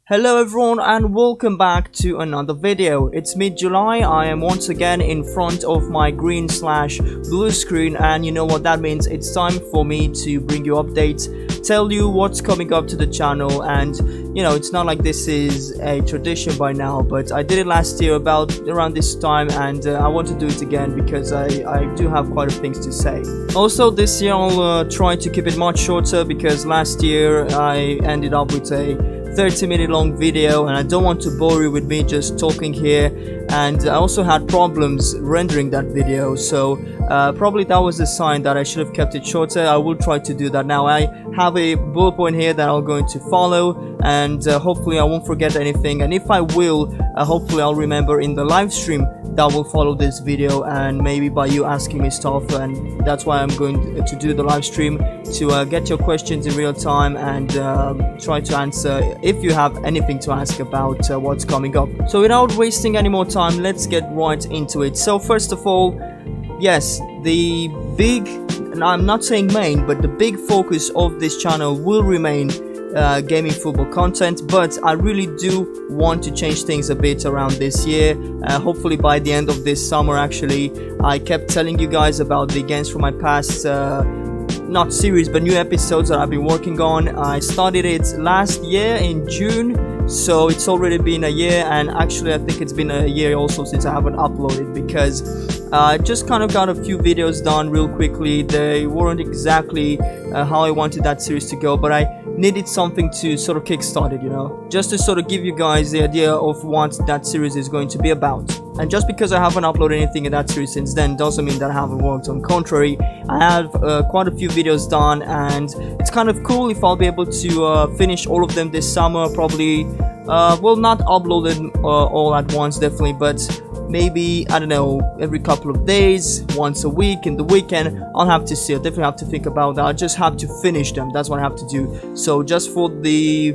Hello everyone and welcome back to another video. It's mid-July. I am once again in front of my green/blue screen, and you know what that means. It's time for me to bring you updates, tell you what's coming up to the channel, and you know, it's not like this is a tradition by now, but I did it last year about around this time, and I want to do it again because I do have quite a few things to say. Also this year I'll try to keep it much shorter because last year I ended up with a 30-minute long video and I don't want to bore you with me just talking here, and I also had problems rendering that video, so probably that was a sign that I should have kept it shorter. I will try to do that now. I have a bullet point here that I'm going to follow, and hopefully I won't forget anything, and if I will, hopefully I'll remember in the live stream that will follow this video, and maybe by you asking me stuff, and that's why I'm going to do the live stream to get your questions in real time and try to answer if you have anything to ask about what's coming up. So without wasting any more time, let's get right into it. So first of all, yes, the big, and I'm not saying main, but the big focus of this channel will remain gaming football content, but I really do want to change things a bit around this year, hopefully by the end of this summer. Actually, I kept telling you guys about the games from my past not series but new episodes that I've been working on. I started it last year in June, so it's already been a year, and actually I think it's been a year also since I haven't uploaded because I just kind of got a few videos done real quickly. They weren't exactly how I wanted that series to go, but I needed something to sort of kickstart it, you know, just to sort of give you guys the idea of what that series is going to be about. And just because I haven't uploaded anything in that series since then doesn't mean that I haven't worked. On the contrary, I have quite a few videos done, and it's kind of cool if I'll be able to finish all of them this summer. Probably well, not uploaded all at once definitely, but maybe, I don't know, every couple of days, once a week, in the weekend. I'll have to see. I definitely have to think about that. I just have to finish them. That's what I have to do. So just for the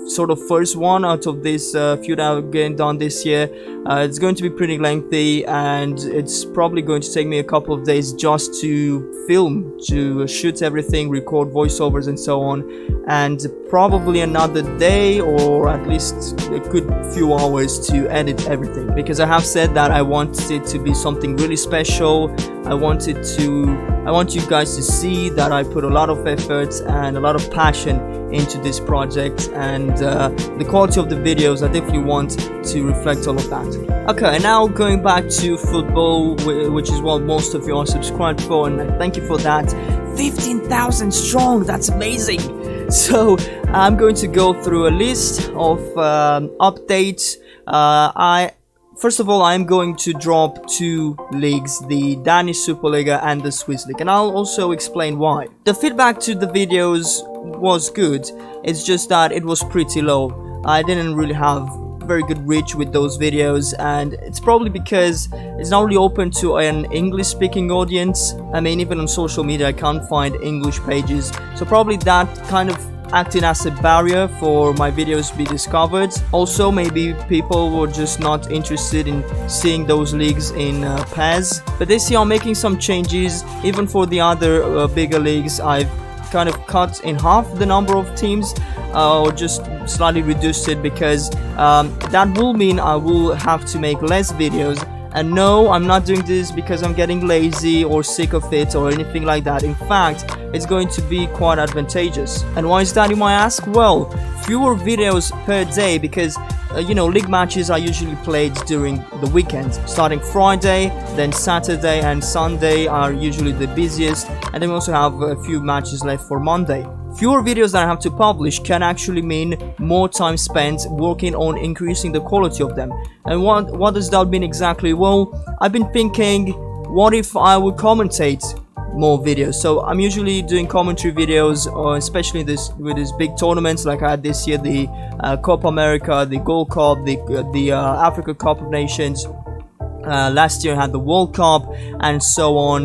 sort of first one out of this few that I'm getting done this year, it's going to be pretty lengthy, and it's probably going to take me a couple of days just to film, to shoot everything, record voiceovers and so on, and probably another day or at least a good few hours to edit everything, because I have said that I want it to be something really special. I want you guys to see that I put a lot of effort and a lot of passion into this project, and the quality of the videos, I definitely want to reflect all of that. Okay, now going back to football, which is what most of you are subscribed for, and thank you for that. 15,000 strong, that's amazing. So I'm going to go through a list of updates. First of all, I'm going to drop two leagues, the Danish Superliga and the Swiss League, and I'll also explain why. The feedback to the videos was good, it's just that it was pretty low. I didn't really have very good reach with those videos, and it's probably because it's not really open to an English speaking audience. I mean, even on social media I can't find English pages, so probably that kind of acting as a barrier for my videos to be discovered. Also, maybe people were just not interested in seeing those leagues in pairs. But this year I'm making some changes. Even for the other bigger leagues, I've kind of cut in half the number of teams, or just slightly reduced it, because that will mean I will have to make less videos. And no, I'm not doing this because I'm getting lazy or sick of it or anything like that. In fact, it's going to be quite advantageous. And why is that, you might ask? Well, fewer videos per day, because you know, league matches are usually played during the weekend. Starting Friday, then Saturday and Sunday are usually the busiest, and then we also have a few matches left for Monday. Fewer videos that I have to publish can actually mean more time spent working on increasing the quality of them. And what does that mean exactly? Well, I've been thinking, what if I would commentate more videos? So I'm usually doing commentary videos, especially with these big tournaments like I had this year, the Copa America, the Gold Cup, the Africa Cup of Nations. Last year I had the World Cup and so on.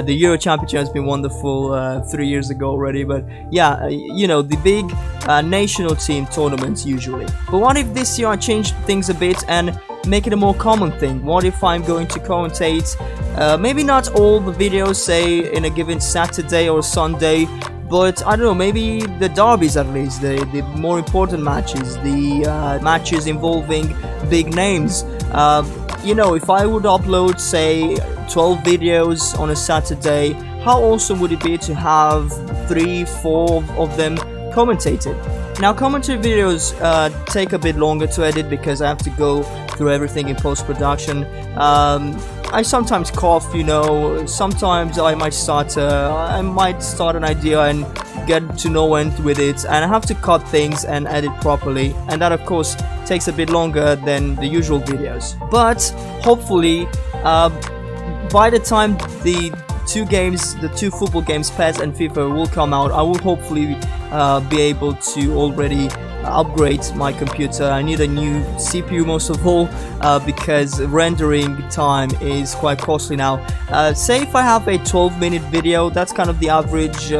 The Euro Championship has been wonderful 3 years ago already, but yeah, you know, the big national team tournaments usually. But what if this year I change things a bit and make it a more common thing? What if I'm going to commentate maybe not all the videos, say in a given Saturday or Sunday, but I don't know, maybe the derbies at least, the more important matches, the matches involving big names. You know, if I would upload, say, 12 videos on a Saturday, how awesome would it be to have 3-4 of them commentated? Now, commentary videos take a bit longer to edit because I have to go through everything in post-production. I sometimes cough, you know, sometimes I might start an idea and get to no end with it, and I have to cut things and edit properly, and that of course takes a bit longer than the usual videos. But hopefully by the time the two football games, PES and FIFA, will come out, I will hopefully be able to already upgrade my computer. I need a new CPU most of all, because rendering time is quite costly now. Say if I have a 12-minute video, that's kind of the average,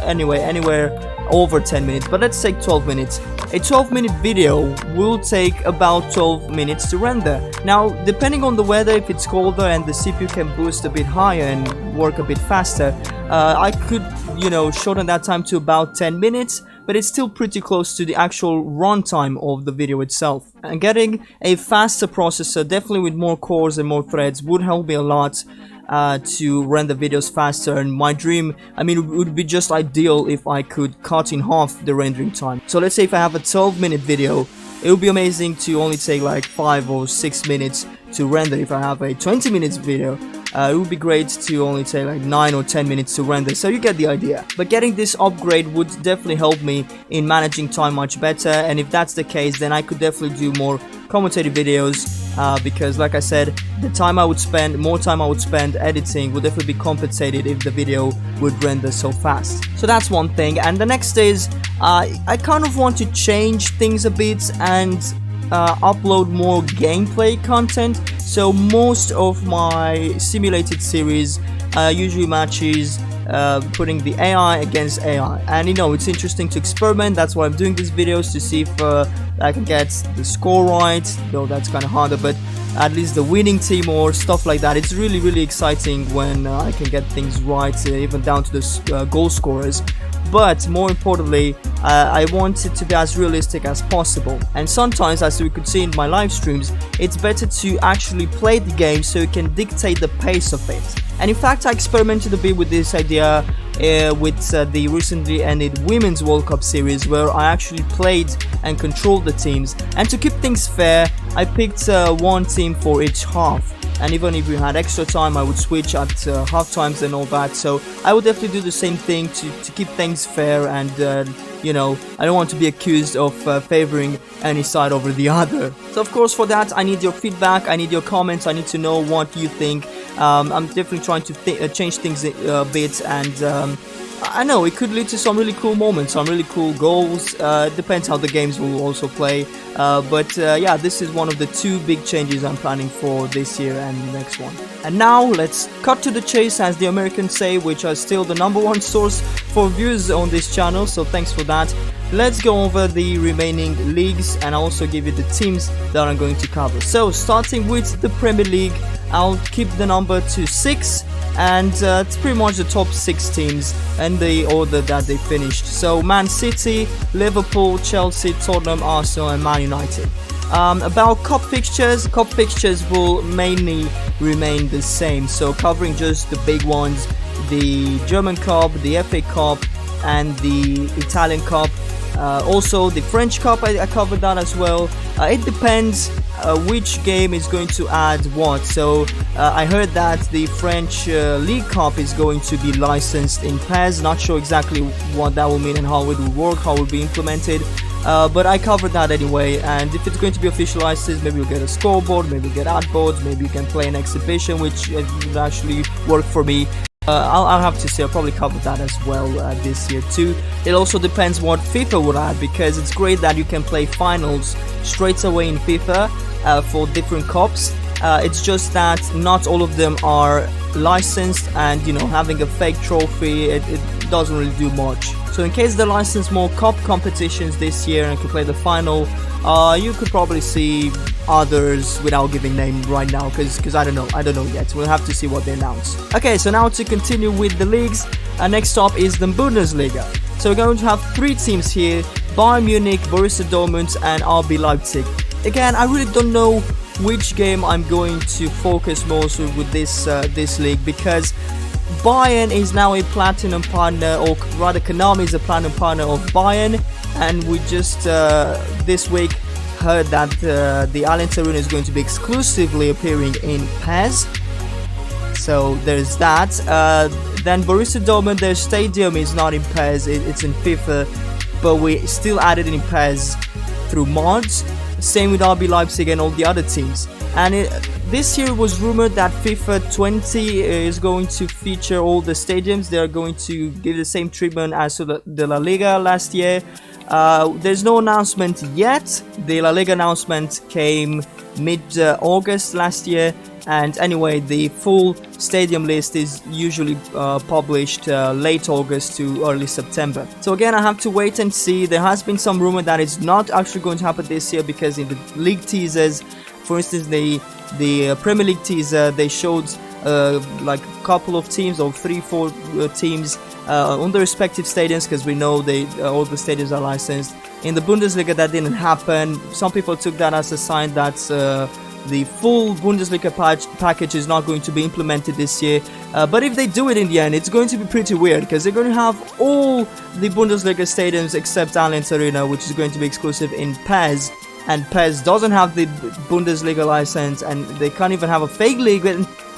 anywhere over 10 minutes, but let's take 12 minutes. A 12-minute video will take about 12 minutes to render. Now, depending on the weather, if it's colder and the CPU can boost a bit higher and work a bit faster, I could, you know, shorten that time to about 10 minutes, but it's still pretty close to the actual runtime of the video itself. And getting a faster processor, definitely with more cores and more threads, would help me a lot to render videos faster. And my dream, I mean, it would be just ideal if I could cut in half the rendering time. So let's say if I have a 12-minute video, it would be amazing to only take like 5 or 6 minutes to render. If I have a 20 minutes video, it would be great to only take like 9 or 10 minutes to render, so you get the idea. But getting this upgrade would definitely help me in managing time much better, and if that's the case, then I could definitely do more commentative videos, because like I said, more time I would spend editing would definitely be compensated if the video would render so fast. So that's one thing. And the next is, I kind of want to change things a bit and upload more gameplay content. So most of my simulated series usually matches putting the AI against AI, and you know, it's interesting to experiment. That's why I'm doing these videos, to see if I can get the score right, though that's kind of harder, but at least the winning team or stuff like that. It's really exciting when I can get things right, even down to the goal scorers. But more importantly, I want it to be as realistic as possible. And sometimes, as we could see in my live streams, it's better to actually play the game so you can dictate the pace of it. And in fact, I experimented a bit with this idea with the recently ended Women's World Cup series, where I actually played and controlled the teams. And to keep things fair, I picked one team for each half. And even if we had extra time, I would switch at half times and all that. So I would definitely do the same thing to keep things fair, and you know, I don't want to be accused of favoring any side over the other. So of course, for that, I need your feedback, I need your comments, I need to know what you think. I'm definitely trying to change things a bit, and I know it could lead to some really cool moments, some really cool goals. It depends how the games will also play. But yeah, this is one of the 2 big changes I'm planning for this year and the next one. And now let's cut to the chase, as the Americans say, which are still the #1 source for views on this channel, so thanks for that. Let's go over the remaining leagues, and I'll also give you the teams that I'm going to cover. So starting with the Premier League, I'll keep the number to 6, and it's pretty much the top 6 teams and the order that they finished. So Man City, Liverpool, Chelsea, Tottenham, Arsenal and Man United. About cup fixtures will mainly remain the same, so covering just the big ones, the German Cup, the FA Cup and the Italian Cup. Also the French Cup, I covered that as well. It depends which game is going to add what. So I heard that the French League Cup is going to be licensed in PES. Not sure exactly what that will mean and how it will work, how it will be implemented. But I covered that anyway, and if it's going to be official license, maybe you'll get a scoreboard, maybe you'll get ad boards, maybe you can play an exhibition, which would actually work for me. I'll have to say, I'll probably cover that as well this year too. It also depends what FIFA would add, because it's great that you can play finals straight away in FIFA for different cups. It's just that not all of them are licensed, and you know, having a fake trophy, it doesn't really do much. So in case they license more cup competitions this year and can play the final You could probably see others without giving name right now, because I don't know yet. We'll have to see what they announce. Okay, so now to continue with the leagues, next up is the Bundesliga. So we're going to have 3 teams here: Bayern Munich, Borussia Dortmund and RB Leipzig. Again, I really don't know which game I'm going to focus most with this league, because Bayern is now a platinum partner, or rather Konami is a platinum partner of Bayern, and we just this week heard that the Allianz Arena is going to be exclusively appearing in PES. So there's that. Then Borussia Dortmund, their stadium is not in PES, it's in FIFA, but we still added in PES through mods. Same with RB Leipzig and all the other teams. And this year was rumored that FIFA 20 is going to feature all the stadiums. They're going to give the same treatment as the La Liga last year. There's no announcement yet. The La Liga announcement came mid-August last year. And anyway, the full stadium list is usually published late August to early September. So again, I have to wait and see. There has been some rumor that it's not actually going to happen this year, because in the league teasers, for instance, the Premier League teaser, they showed like a couple of teams, or 3-4 teams on the respective stadiums, because we know all the stadiums are licensed. In the Bundesliga, that didn't happen. Some people took that as a sign that the full Bundesliga package is not going to be implemented this year, but if they do it in the end, it's going to be pretty weird, because they're going to have all the Bundesliga stadiums except Allianz Arena, which is going to be exclusive in PES, and PES doesn't have the Bundesliga license, and they can't even have a fake league.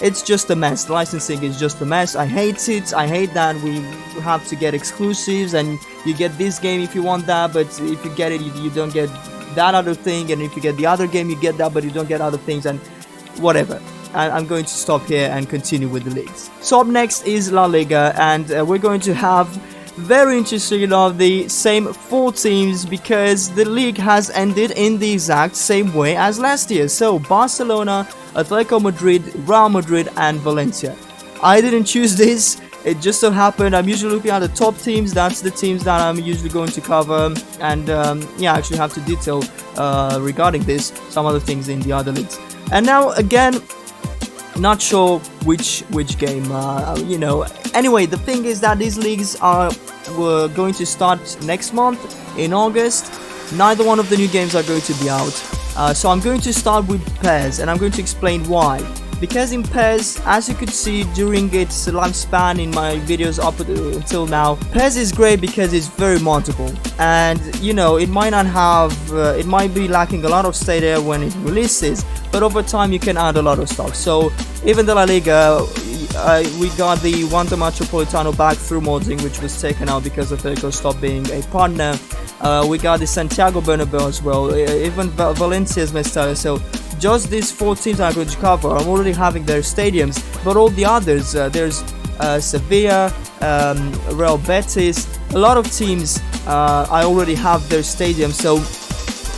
It's just a mess. The licensing is just a mess. I hate it. I hate that we have to get exclusives, and you get this game if you want that, but if you get it, you don't get that other thing, and if you get the other game, you get that, but you don't get other things, and whatever. I'm going to stop here and continue with the leagues. So up next is La Liga, and we're going to have, very interesting enough, the same 4 teams, because the league has ended in the exact same way as last year. So Barcelona, Atletico Madrid, Real Madrid and Valencia. I didn't choose this. It just so happened. I'm usually looking at the top teams. That's the teams that I'm usually going to cover, and yeah, I actually have to detail regarding this some other things in the other leagues. And now again, not sure which game, you know. Anyway, the thing is that these leagues were going to start next month in August. Neither one of the new games are going to be out, so I'm going to start with PES, and I'm going to explain why. Because in PES, as you could see during its lifespan in my videos up until now, PES is great because it's very moddable, and you know, it might not have, it might be lacking a lot of data when it releases, but over time you can add a lot of stuff. So even the La Liga, we got the Wanda Metropolitano back through modding, which was taken out because Atletico stopped being a partner. We got the Santiago Bernabeu as well, even Valencia's Mestalla. So just these 4 teams I'm going to cover, I'm already having their stadiums, but all the others, there's Sevilla, Real Betis, a lot of teams, I already have their stadiums, so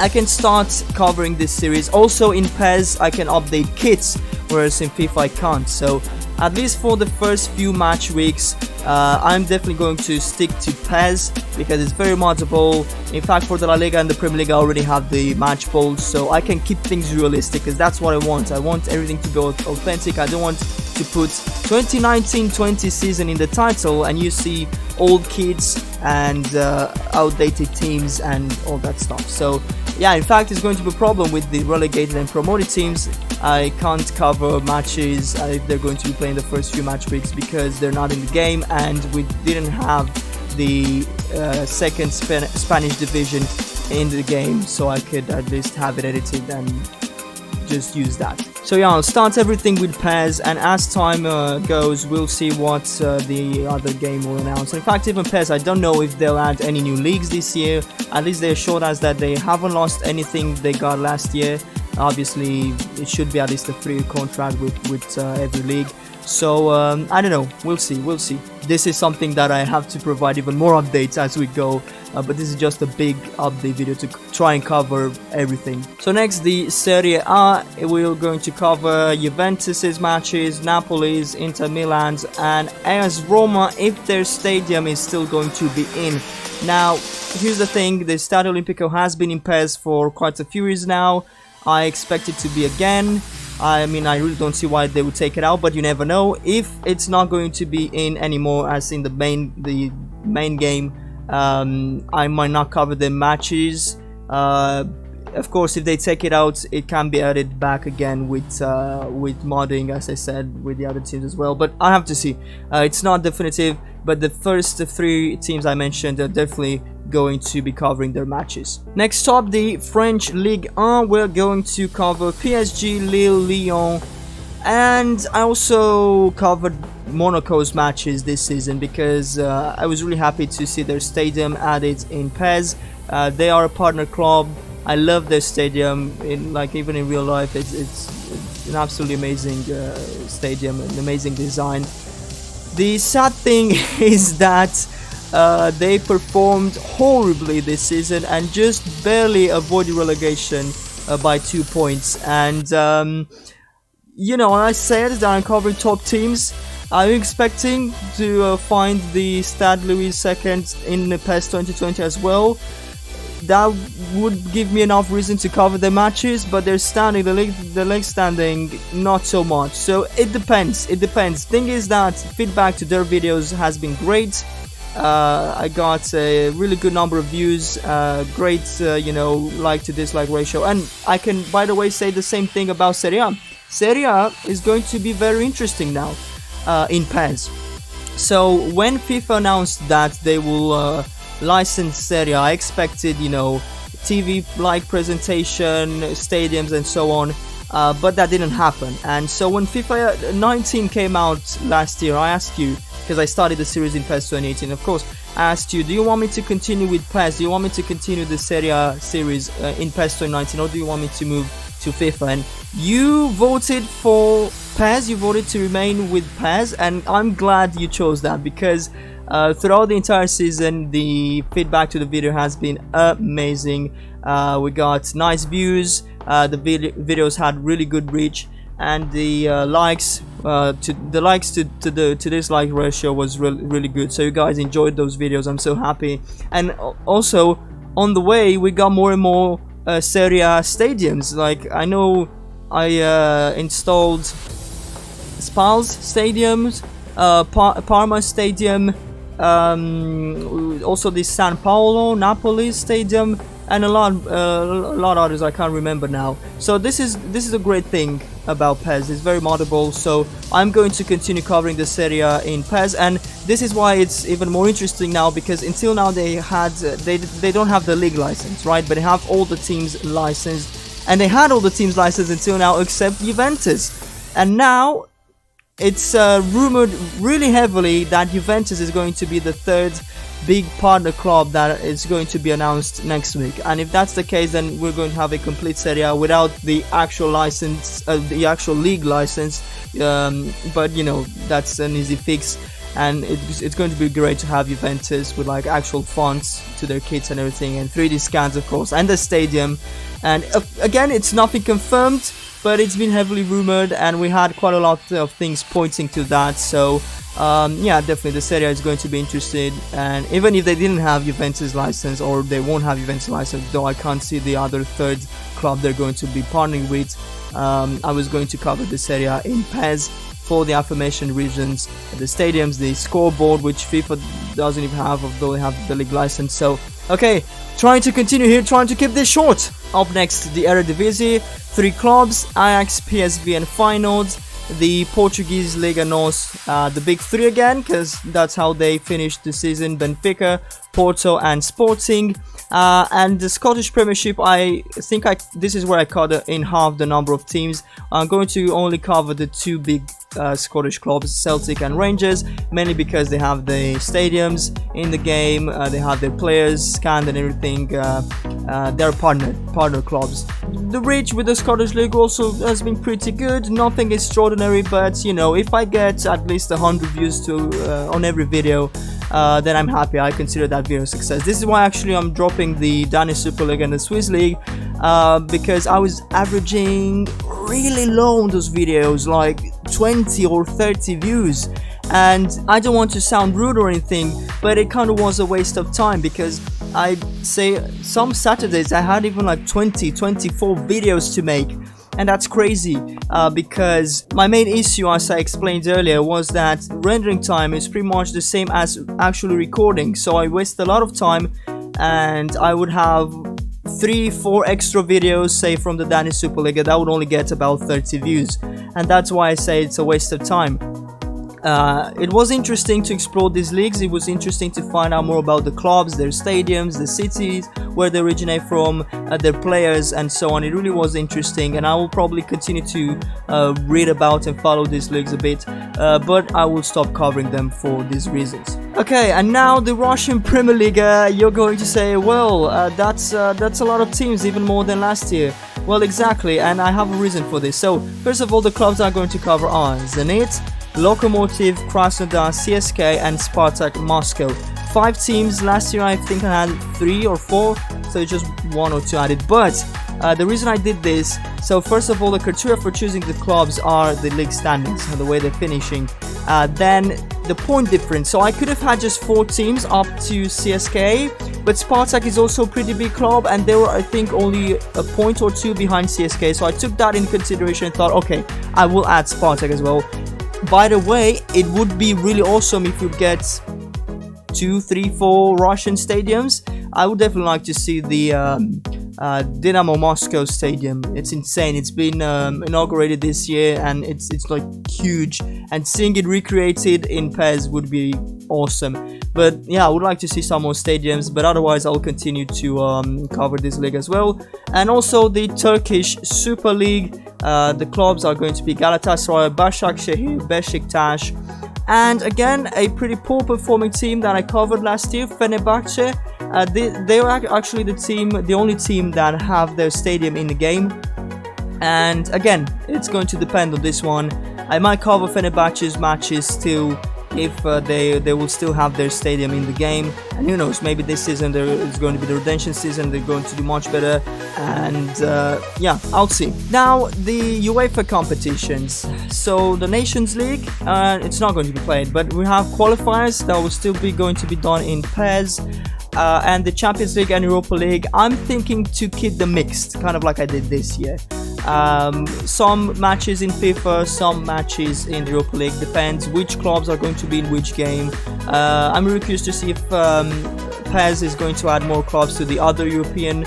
I can start covering this series. Also in PES, I can update kits, whereas in FIFA I can't. So at least for the first few match weeks, I'm definitely going to stick to PES because it's very moddable. In fact, for the La Liga and the Premier League, I already have the match balls, so I can keep things realistic, because that's what I want. I want everything to be authentic. I don't want to put 2019-20 season in the title and you see old kids and outdated teams and all that stuff. So yeah, in fact, it's going to be a problem with the relegated and promoted teams. I can't cover matches if they're going to be playing the first few match weeks because they're not in the game, and we didn't have the second Spanish division in the game, so I could at least have it edited and just use that. So yeah, I'll start everything with PES, and as time goes, we'll see what the other game will announce. In fact, even PES, I don't know if they'll add any new leagues this year. At least they assured us that they haven't lost anything they got last year. Obviously, it should be at least a 3-year contract with every league. So I don't know. We'll see. This is something that I have to provide even more updates as we go. But this is just a big update video to try and cover everything. So next, the Serie A. We're going to cover Juventus's matches, Napoli's, Inter Milan's, and AS Roma if their stadium is still going to be in. Now, here's the thing. The Stadio Olimpico has been in PES for quite a few years now. I expect it to be again. I mean, I really don't see why they would take it out, but you never know. If it's not going to be in anymore, as in the main game, I might not cover the matches. Of course, if they take it out, it can be added back again with modding, as I said, with the other teams as well. But I have to see. It's not definitive, but the first 3 teams I mentioned are definitely going to be covering their matches. Next up, the French Ligue 1. We're going to cover PSG, Lille, Lyon, and I also covered Monaco's matches this season because I was really happy to see their stadium added in PES. They are a partner club. I love their stadium. Even in real life, it's an absolutely amazing stadium, an amazing design. The sad thing is that they performed horribly this season and just barely avoided relegation by 2 points. And you know, I said that I'm covering top teams. Are you expecting to find the Stade Louis II in the PES 2020 as well? That would give me enough reason to cover their matches, but they're standing, the league standing, not so much. So it depends. Thing is that feedback to their videos has been great. I got a really good number of views, great, you know, like to dislike ratio. And I can, by the way, say the same thing about Serie A. Serie A is going to be very interesting now in PES. So when FIFA announced that they will license Serie A, I expected, you know, TV-like presentation, stadiums and so on. But that didn't happen. And so when FIFA 19 came out last year, I asked you, because I started the series in PES 2018, of course, I asked you, do you want me to continue with PES? Do you want me to continue the Serie A series in PES 2019, or do you want me to move to FIFA? And you voted for PES, you voted to remain with PES, and I'm glad you chose that, because throughout the entire season, the feedback to the video has been amazing. We got nice views, the videos had really good reach, and the likes to dislike ratio was really good. So you guys enjoyed those videos. I'm so happy. And also on the way, we got more and more Serie A stadiums. Like, I know I installed Spal's stadiums, Parma stadium, also the San Paolo, Napoli stadium, and a lot others I can't remember now. So this is a great thing about PES. It's very moddable, so I'm going to continue covering the Serie A in PES, and this is why it's even more interesting now, because until now they don't have the league license, right? But they have all the teams licensed, and they had all the teams licensed until now except Juventus, and now it's rumored really heavily that Juventus is going to be the third big partner club that is going to be announced next week. And if that's the case, then we're going to have a complete Serie A without the actual license, the actual league license. But you know, that's an easy fix, and it's going to be great to have Juventus with like actual fonts to their kits and everything, and 3D scans of course, and the stadium. And again, it's nothing confirmed, but it's been heavily rumored, and we had quite a lot of things pointing to that. So yeah, definitely the Serie A is going to be interested. And even if they didn't have Juventus license, or they won't have Juventus license, though I can't see the other third club they're going to be partnering with, I was going to cover the Serie A in PES for the aforementioned reasons: the stadiums, the scoreboard, which FIFA doesn't even have, although they have the league license. So okay, trying to continue here, trying to keep this short. Up next, the Eredivisie, 3 clubs: Ajax, PSV and Feyenoord. The Portuguese Liga NOS, the big 3 again, because that's how they finished the season: Benfica, Porto and Sporting. And the Scottish Premiership, I think this is where I cut in half the number of teams. I'm going to only cover the 2 big Scottish clubs, Celtic and Rangers, mainly because they have the stadiums in the game, they have their players scanned and everything. They're partner clubs. The reach with the Scottish League also has been pretty good, nothing extraordinary, but you know, if I get at least 100 views on every video, then I'm happy. I consider that video a success. This is why actually I'm dropping the Danish Super League and the Swiss League, because I was averaging really low on those videos, like 20 or 30 views. And I don't want to sound rude or anything, but it kind of was a waste of time, because I say some Saturdays I had even like 24 videos to make. And that's crazy, because my main issue, as I explained earlier, was that rendering time is pretty much the same as actually recording. So I waste a lot of time, and I would have 3-4 extra videos, say from the Danish Super League, that would only get about 30 views. And that's why I say it's a waste of time. It was interesting to explore these leagues. It was interesting to find out more about the clubs, their stadiums, the cities, where they originate from, their players, and so on. It really was interesting, and I will probably continue to read about and follow these leagues a bit, but I will stop covering them for these reasons. Okay, and now the Russian Premier League. You're going to say, well, that's a lot of teams, even more than last year. Well, exactly, and I have a reason for this. So, first of all, the clubs I'm going to cover are Zenit, Lokomotiv, Krasnodar, CSK and Spartak Moscow. 5 teams. Last year I think I had 3 or 4, so just 1 or 2 added. But the reason I did this, so first of all, the criteria for choosing the clubs are the league standings and the way they're finishing. Then the point difference. So I could have had just 4 teams up to CSK, but Spartak is also a pretty big club, and they were, I think, only a point or 2 behind CSK. So I took that in consideration and thought, okay, I will add Spartak as well. By the way, it would be really awesome if you get 2, 3, 4 Russian stadiums. I would definitely like to see the Dynamo Moscow stadium. It's insane. It's been inaugurated this year, and it's like huge. And seeing it recreated in PES would be awesome. But yeah, I would like to see some more stadiums. But otherwise, I'll continue to cover this league as well. And also the Turkish Super League. The clubs are going to be Galatasaray, Başakşehir, Beşiktaş, and again a pretty poor performing team that I covered last year, Fenerbahce. They are actually the only team that have their stadium in the game, and again it's going to depend on this one. I might cover Fenerbahce's matches still if they will still have their stadium in the game, and who knows, maybe this season there is going to be the redemption season, they're going to do much better, and yeah, I'll see. Now the UEFA competitions. So the Nations League, it's not going to be played, but we have qualifiers that will still be going to be done in PES, and the Champions League and Europa League. I'm thinking to keep them mixed, kind of like I did this year. Some matches in FIFA, some matches in the Europa League, depends which clubs are going to be in which game. I'm really curious to see if PES is going to add more clubs to the other European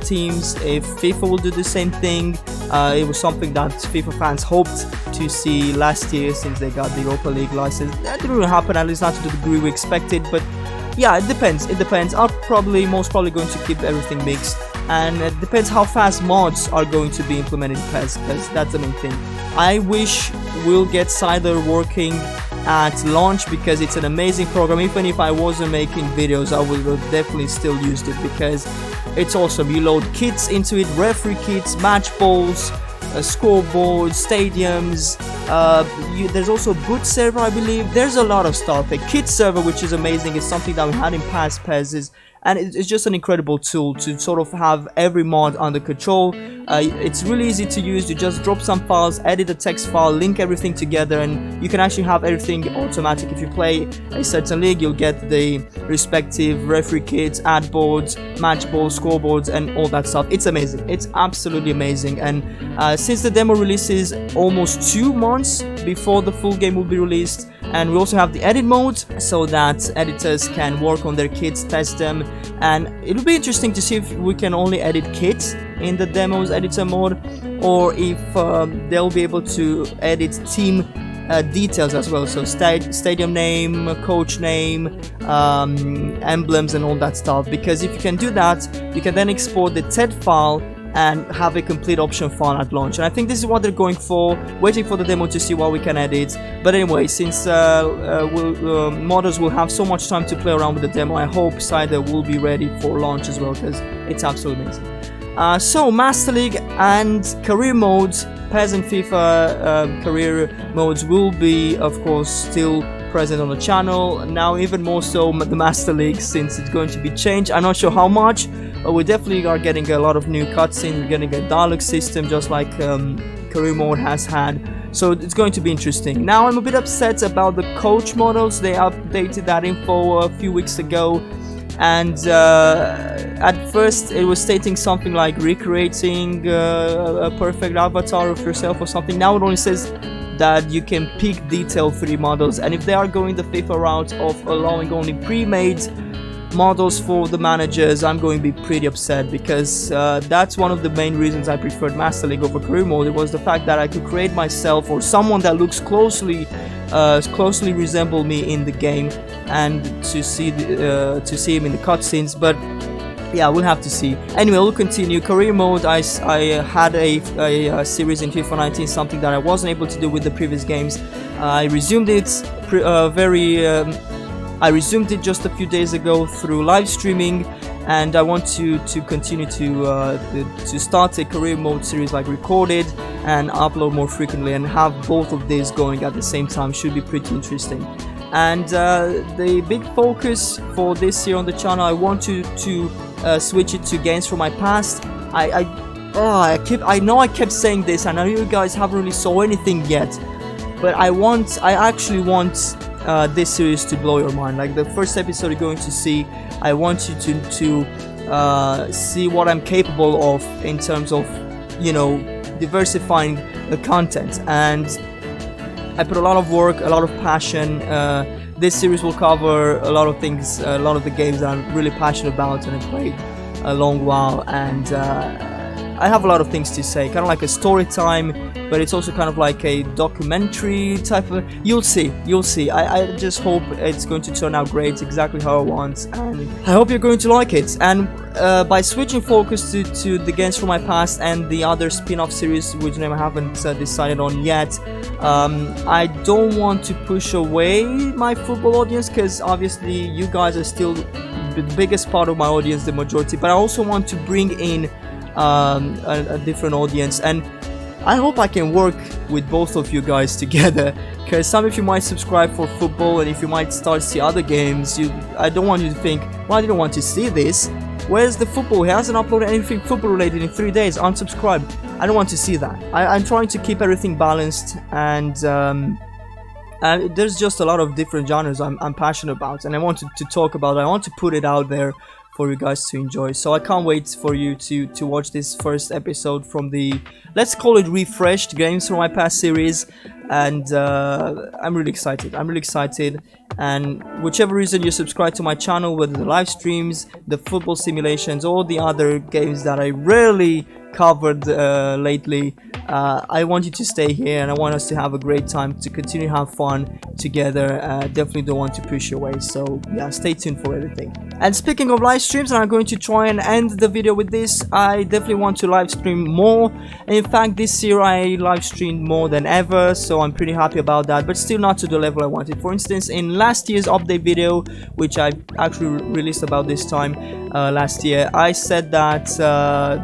teams, if FIFA will do the same thing. It was something that FIFA fans hoped to see last year since they got the Europa League license. That didn't really happen, at least not to the degree we expected, but yeah, it depends. I'm most probably going to keep everything mixed, and it depends how fast mods are going to be implemented in PES, because that's the main thing. I wish we'll get Cider working at launch, because it's an amazing program. Even if I wasn't making videos, I would have definitely still used it, because it's awesome. You load kits into it, referee kits, match balls, scoreboards, stadiums. There's also a boot server, I believe. There's a lot of stuff. A kit server, which is amazing. It's something that we had in past PESs, and it's just an incredible tool to sort of have every mod under control. It's really easy to use. You just drop some files, edit a text file, link everything together, and you can actually have everything automatic. If you play a certain league, you'll get the respective referee kits, ad boards, match balls, scoreboards, and all that stuff. It's amazing. It's absolutely amazing. And since the demo releases almost 2 months before the full game will be released, and we also have the edit mode so that editors can work on their kits, test them, and it'll be interesting to see if we can only edit kits in the demos editor mode, or if they'll be able to edit team details as well, so stadium name, coach name, emblems and all that stuff. Because if you can do that, you can then export the TED file and have a complete option file at launch. And I think this is what they're going for, waiting for the demo to see what we can edit. But anyway, since modders will have so much time to play around with the demo, I hope Cider will be ready for launch as well, because it's absolutely amazing. So Master League and career modes, PES and FIFA career modes will be, of course, still present on the channel. Now even more so the Master League, since it's going to be changed. I'm not sure how much, but we definitely are getting a lot of new cutscenes. We're getting a dialogue system just like career mode has had, so it's going to be interesting. Now I'm a bit upset about the coach models. They updated that info a few weeks ago, and at first it was stating something like recreating a perfect avatar of yourself or something. Now it only says that you can pick detailed 3D models, and if they are going the FIFA route of allowing only pre-made models for the managers, I'm going to be pretty upset, because that's one of the main reasons I preferred Master League over career mode. It was the fact that I could create myself or someone that looks closely resemble me in the game, and to see him in the cutscenes. But yeah, we'll have to see. Anyway, we'll continue. Career mode, I had a series in FIFA 19, something that I wasn't able to do with the previous games. I resumed it I resumed it just a few days ago through live streaming, and I want to continue to start a career mode series, like record it and upload more frequently, and have both of these going at the same time. Should be pretty interesting. And the big focus for this year on the channel, I want to switch it to games from my past. I know I kept saying this, and I know you guys haven't really saw anything yet, but I actually want this series to blow your mind. Like the first episode you're going to see, I want you to see what I'm capable of in terms of, you know, diversifying the content. And I put a lot of work, a lot of passion. This series will cover a lot of things, a lot of the games that I'm really passionate about and I played a long while, and I have a lot of things to say, kind of like a story time, but it's also kind of like a documentary type of... You'll see. I just hope it's going to turn out great, exactly how I want, and I hope you're going to like it. And by switching focus to the games from my past and the other spin-off series, which name I haven't decided on yet, I don't want to push away my football audience, because obviously you guys are still the biggest part of my audience, the majority, but I also want to bring in a different audience, and I hope I can work with both of you guys together, because some of you might subscribe for football, and if you might start to see other games, I don't want you to think, well, I didn't want to see this, where's the football? He hasn't uploaded anything football related in 3 days, unsubscribe. I don't want to see that. I'm trying to keep everything balanced, and there's just a lot of different genres I'm passionate about, and I want to talk about it. I want to put it out there for you guys to enjoy. So I can't wait for you to watch this first episode from the, let's call it, refreshed games from my past series. And I'm really excited. And whichever reason you subscribe to my channel, whether the live streams, the football simulations, or the other games that I rarely covered lately, I want you to stay here, and I want us to have a great time, to continue to have fun together. Definitely don't want to push you away, so yeah, stay tuned for everything. And speaking of live streams, and I'm going to try and end the video with this, I definitely want to live stream more. In fact, this year I live streamed more than ever, so I'm pretty happy about that, but still not to the level I wanted. For instance, in last year's update video, which I actually released about this time last year, I said that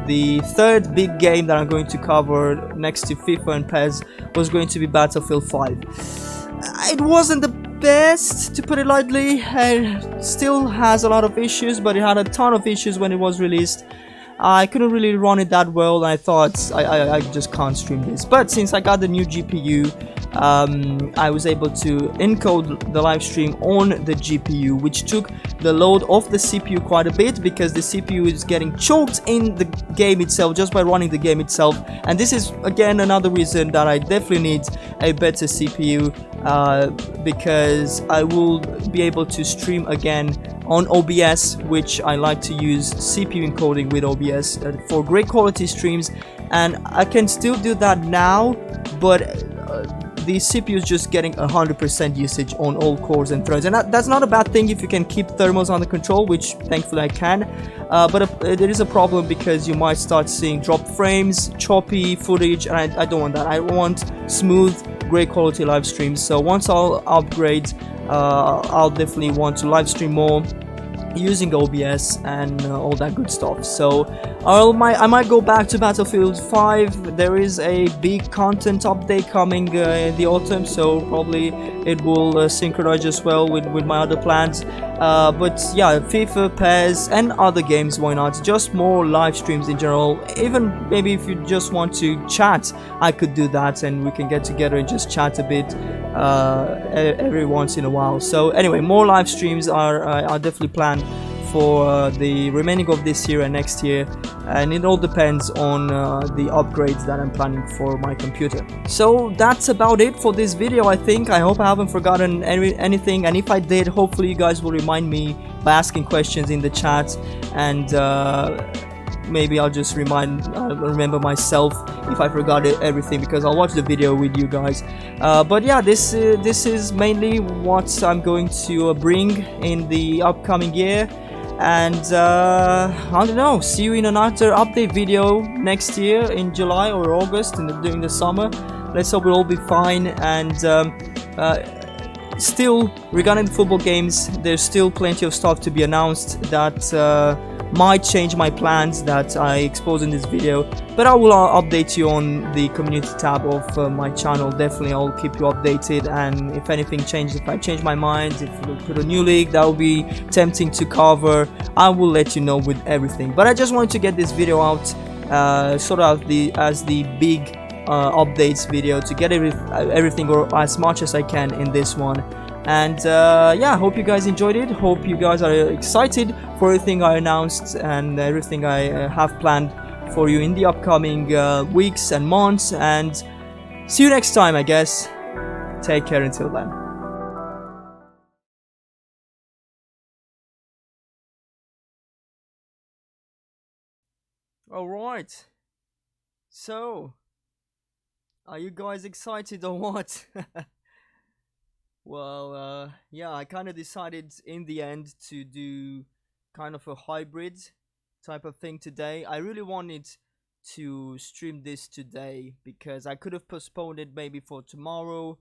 the third big game that I'm going to cover next to FIFA and PES was going to be Battlefield 5. It wasn't the best, to put it lightly. It still has a lot of issues, but it had a ton of issues when it was released. I couldn't really run it that well, and I thought I just can't stream this. But since I got the new GPU, I was able to encode the live stream on the GPU, which took the load off the CPU quite a bit, because the CPU is getting choked in the game itself just by running the game itself. And this is again another reason that I definitely need a better CPU, because I will be able to stream again on OBS, which I like to use CPU encoding with OBS for great quality streams. And I can still do that now, but the CPU is just getting 100% usage on all cores and threads, and that's not a bad thing if you can keep thermals under control, which thankfully I can. But there is a problem because you might start seeing dropped frames, choppy footage, and I don't want that. I want smooth, great quality live streams. So once I'll upgrade, I'll definitely want to live stream more using OBS and all that good stuff. So I might go back to Battlefield 5. There is a big content update coming in the autumn, so probably it will synchronize as well with my other plans. But yeah, FIFA, PES and other games, why not? Just more live streams in general. Even maybe if you just want to chat, I could do that and we can get together and just chat a bit every once in a while. So anyway, more live streams are definitely planned for the remaining of this year and next year, and it all depends on the upgrades that I'm planning for my computer. So that's about it for this video, I think. I hope I haven't forgotten anything, and if I did, hopefully you guys will remind me by asking questions in the chat, and maybe I'll just remember myself if I forgot everything, because I'll watch the video with you guys. But yeah, this is mainly what I'm going to bring in the upcoming year. And I don't know, see you in another update video next year in July or August during the summer. Let's hope we'll all be fine. And still, regarding the football games, there's still plenty of stuff to be announced that might change my plans that I expose in this video, but I will update you on the community tab of my channel. Definitely I'll keep you updated, and if anything changes, if I change my mind, if we put a new league that will be tempting to cover, I will let you know with everything. But I just wanted to get this video out sort of as the big updates video, to get everything or as much as I can in this one. And yeah, hope you guys enjoyed it. Hope you guys are excited for everything I announced and everything I have planned for you in the upcoming weeks and months. And see you next time, I guess. Take care until then. Alright. So, are you guys excited or what? Well, yeah, I kind of decided in the end to do kind of a hybrid type of thing today. I really wanted to stream this today because I could have postponed it maybe for tomorrow,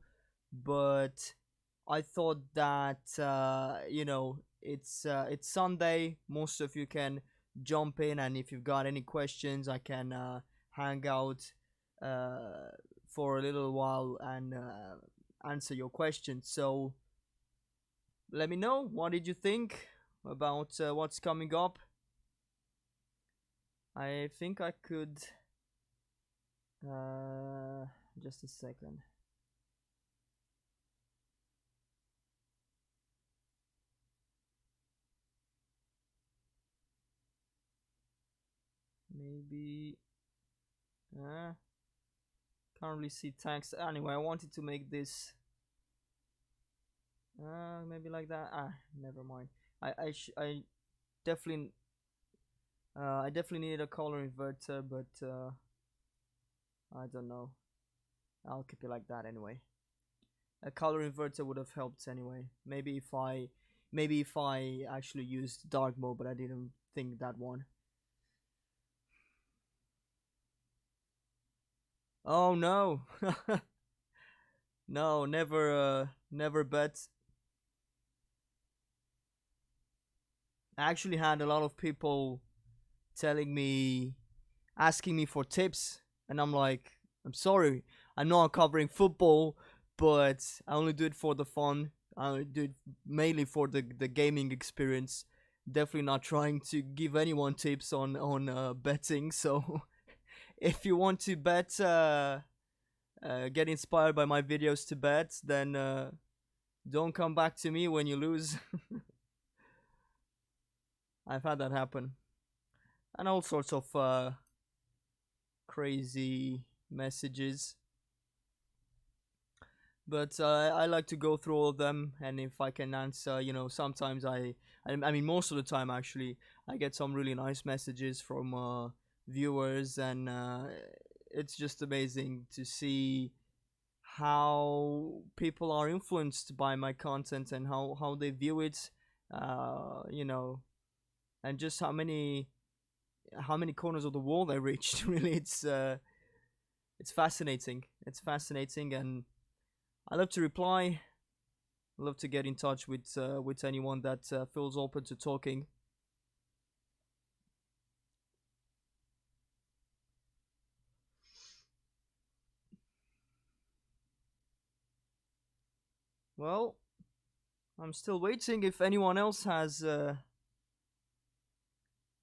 but I thought that you know, it's Sunday. Most of you can jump in, and if you've got any questions, I can hang out for a little while and answer your questions. So let me know, what did you think about what's coming up? I think I could just a second. Maybe can't really see text. Anyway, I wanted to make this maybe like that. Never mind. I definitely I definitely need a color inverter, but I don't know. I'll keep it like that anyway. A color inverter would have helped anyway. Maybe if I actually used dark mode, but I didn't think that one. Oh no. No, never bet. I actually had a lot of people asking me for tips, and I'm like, I'm sorry, I'm not covering football, but I only do it for the fun. I do it mainly for the gaming experience. Definitely not trying to give anyone tips on betting. So if you want to bet, get inspired by my videos to bet, then don't come back to me when you lose. I've had that happen, and all sorts of crazy messages. But I like to go through all of them, and if I can answer, you know, sometimes I mean most of the time actually, I get some really nice messages from viewers, and it's just amazing to see how people are influenced by my content and how they view it, you know, and just how many corners of the world I reached. Really, it's fascinating. It's fascinating, and I love to reply. I love to get in touch with anyone that feels open to talking. Well, I'm still waiting if anyone else has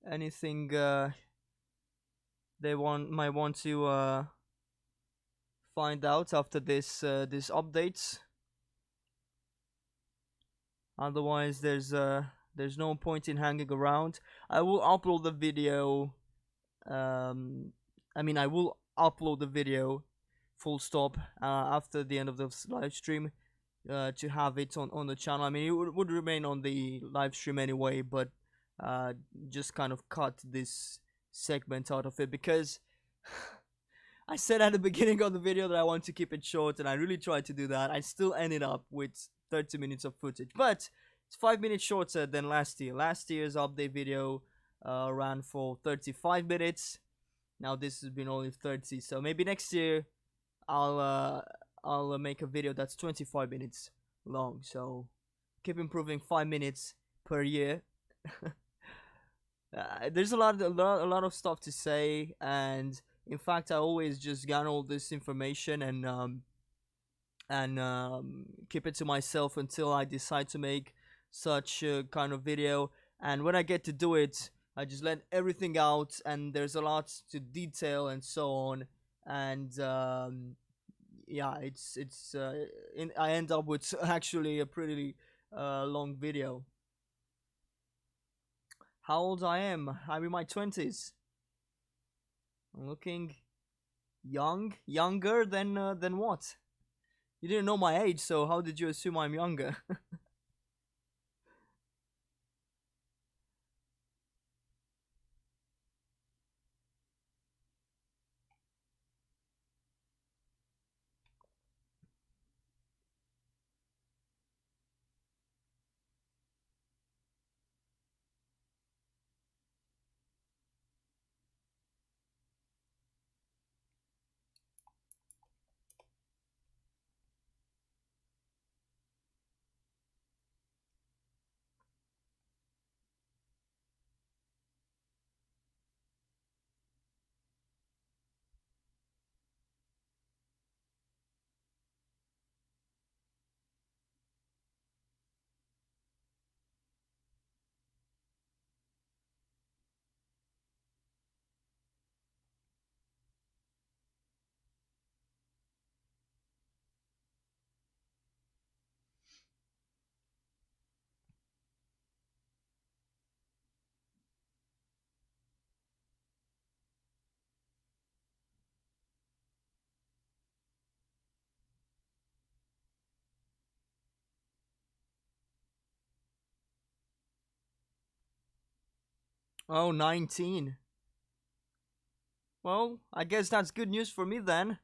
anything they might want to find out after this update. Otherwise, there's no point in hanging around. I will upload the video. I mean, I will upload the video, full stop, after the end of the live stream, to have it on the channel. I mean, it would remain on the live stream anyway, but uh, just kind of cut this segment out of it because I said at the beginning of the video that I want to keep it short, and I really tried to do that. I still ended up with 30 minutes of footage, but it's 5 minutes shorter than last year. Last year's update video ran for 35 minutes. Now this has been only 30, so maybe next year I'll uh, I'll make a video that's 25 minutes long. So keep improving 5 minutes per year. There's a lot of stuff to say, and in fact, I always just gather all this information and keep it to myself until I decide to make such a kind of video. And when I get to do it, I just let everything out, and there's a lot to detail and so on. And yeah, I end up with actually a pretty long video. How old I am? I'm in my 20s. I'm looking younger than what? You didn't know my age, so how did you assume I'm younger? Oh, 19. Well, I guess that's good news for me then.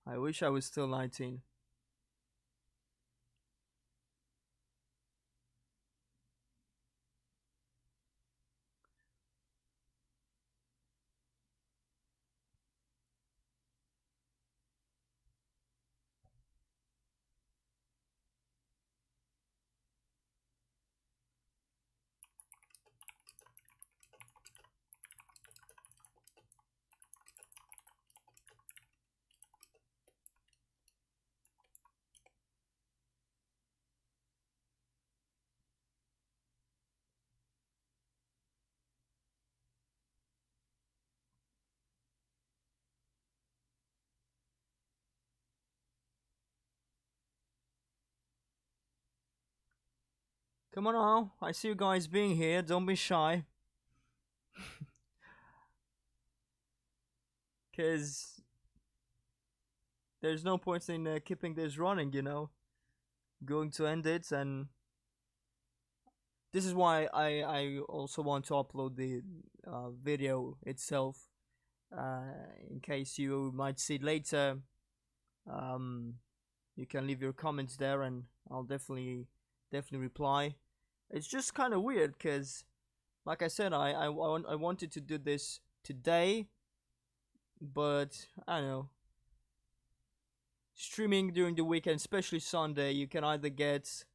I wish I was still 19. Come on now, I see you guys being here, don't be shy. Cause there's no point in keeping this running, you know. going to end it, and this is why I also want to upload the video itself, in case you might see it later. Um, you can leave your comments there, and I'll definitely reply. It's just kind of weird because, like I said, I wanted to do this today, but I don't know. Streaming during the weekend, especially Sunday, you can either get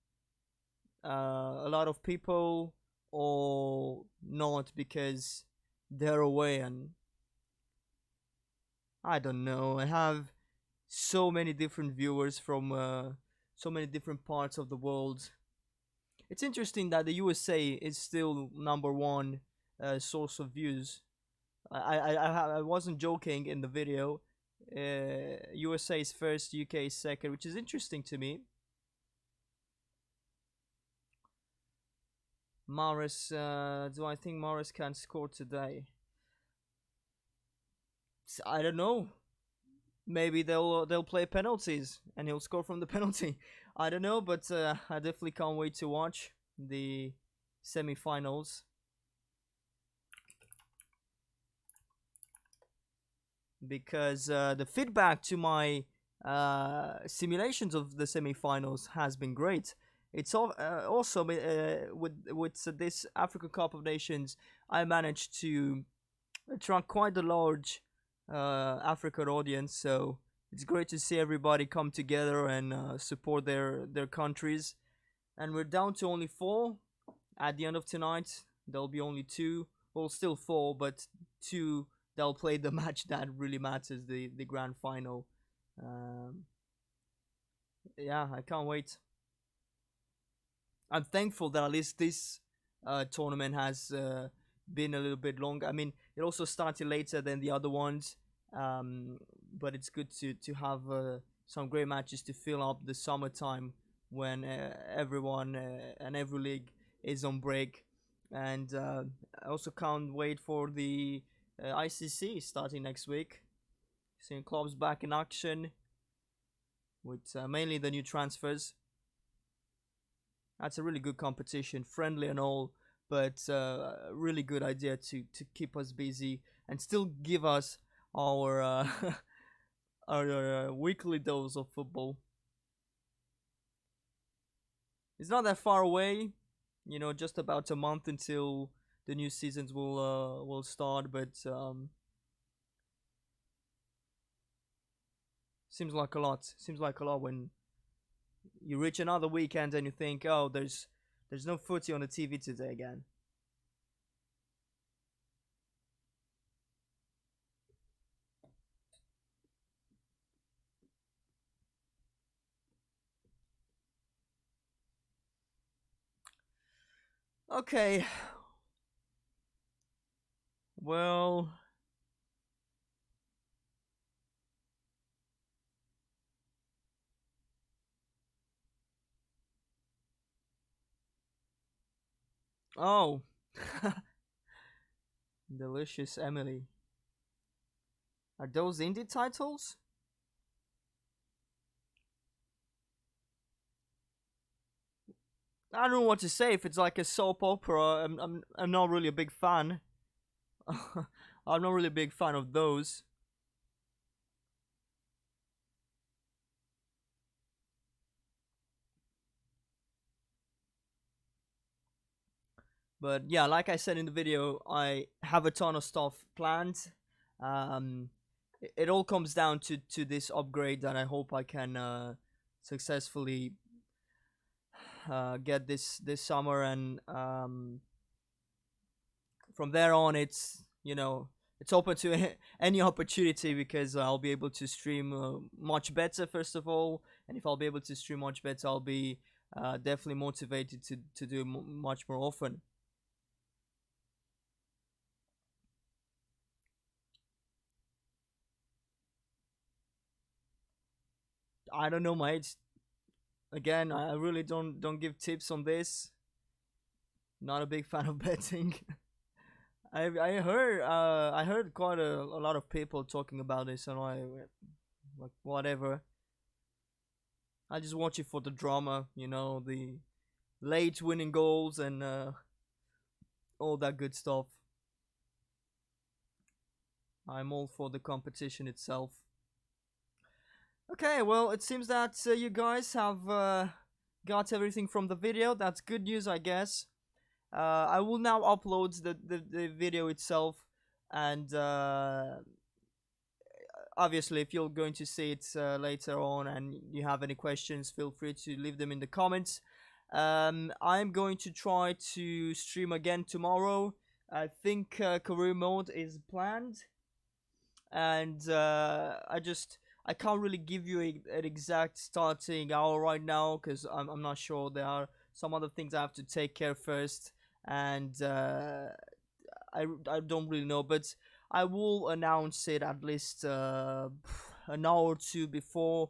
a lot of people or not because they're away, and I don't know. I have so many different viewers from so many different parts of the world. It's interesting that the USA is still number one source of views. I wasn't joking in the video. USA is first, UK is second, which is interesting to me. Maris, do I think Maris can score today? I don't know. Maybe they'll play penalties and he'll score from the penalty. I don't know, but I definitely can't wait to watch the semi-finals. Because the feedback to my simulations of the semi-finals has been great. It's also with this African Cup of Nations, I managed to attract quite a large African audience. So it's great to see everybody come together and support their countries. And we're down to only 4 at the end of tonight. There'll be only 2, well, still 4, but 2 they'll play the match that really matters, the grand final. Um, yeah, I can't wait. I'm thankful that at least this tournament has been a little bit longer. I mean, it also started later than the other ones, but it's good to have some great matches to fill up the summertime when everyone and every league is on break. And I also can't wait for the ICC starting next week. Seeing clubs back in action with mainly the new transfers. That's a really good competition, friendly and all, but a really good idea to keep us busy and still give us our our weekly dose of football. It's not that far away, just about a month until the new seasons will start, but seems like a lot. Seems like a lot when you reach another weekend and you think, oh, there's no footy on the TV today again. Okay. Well, oh, delicious Emily. Are those indie titles? I don't know what to say. If it's like a soap opera, I'm not really a big fan. I'm not really a big fan of those. But yeah, like I said in the video, I have a ton of stuff planned. Um, it all comes down to this upgrade that I hope I can successfully get this summer, and from there on, it's open to any opportunity because I'll be able to stream much better first of all, and if I'll be able to stream much better, I'll be definitely motivated to do much more often. I don't know, mate. Again, I really don't give tips on this. Not a big fan of betting. I heard quite a lot of people talking about this, and I like whatever. I just watch it for the drama, the late winning goals and all that good stuff. I'm all for the competition itself. Okay, well, it seems that you guys have got everything from the video. That's good news, I guess. I will now upload the video itself, and obviously, if you're going to see it later on and you have any questions, feel free to leave them in the comments. I'm going to try to stream again tomorrow. I think career mode is planned, and I can't really give you an exact starting hour right now because I'm not sure. There are some other things I have to take care first, and I don't really know, but I will announce it at least an hour or two before.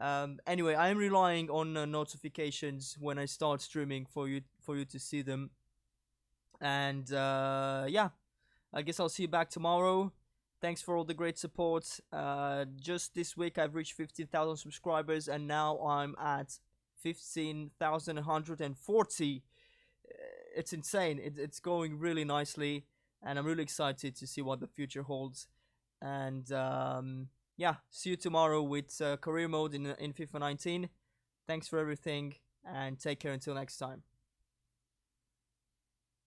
Anyway, I am relying on notifications when I start streaming for you to see them, and yeah, I guess I'll see you back tomorrow. Thanks for all the great support. Just this week I've reached 15,000 subscribers, and now I'm at 15,140. It's insane. It's going really nicely, and I'm really excited to see what the future holds. And yeah, see you tomorrow with career mode in FIFA 19. Thanks for everything, and take care until next time.